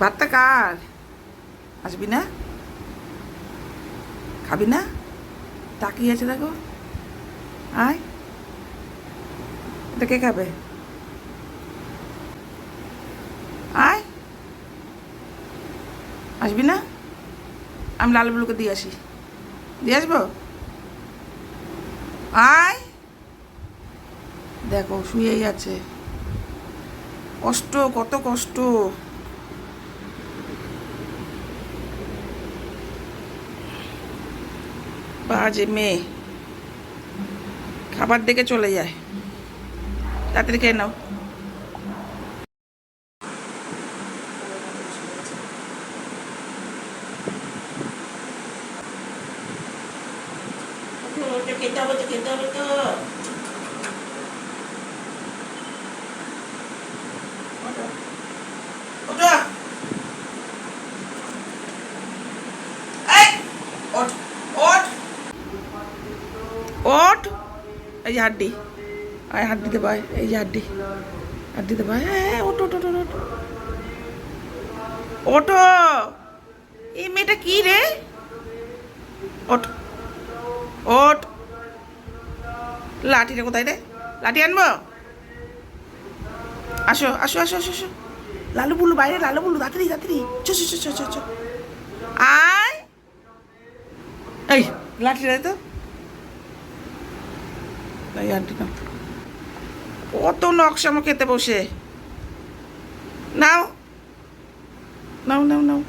ভাতটা কার? আসবি না? খাবি না? তাকিয়ে আছে দেখো। আয়, এটা কে খাবে? আয়, আসবি না? আমি লাল বুলুকে দিয়ে আসি। দিয়ে আসবো? আয়, দেখো শুয়েই আছে। কষ্ট, কত কষ্ট। বাজে মেয়ে, খাবার দেখে চলে যায়। তাড়াতাড়ি খেয়ে নাও। খেতে হবে তো, খেতে হবে তো। ওঠো, ওঠো। এই, ওঠ, ওঠ, ওঠ। এই যে হাড্ডি, আয় হাত দিতে পায়। এই যে হাড্ডি, হাত দিতে পায়। হ্যাঁ, ওঠ, ওঠ, ওঠ, ওঠ, ওঠো। এই মেয়েটা কি রে? ওঠ, ওঠ। লাঠিটা কোথায় রে? লাঠি আনবো? আসো, আসো, আসো, আসো, আসো। লালু বুলু বাইরে, লালু বুলু তাড়াতাড়ি, তাড়াতাড়ি। চো, চো, চো, চো, চো, চো। আয়, এই লাঠিটা দে তো। এই আন্টি নাও। কত নকশামো খেতে বসে। নাও, নাও, নাও, নাও।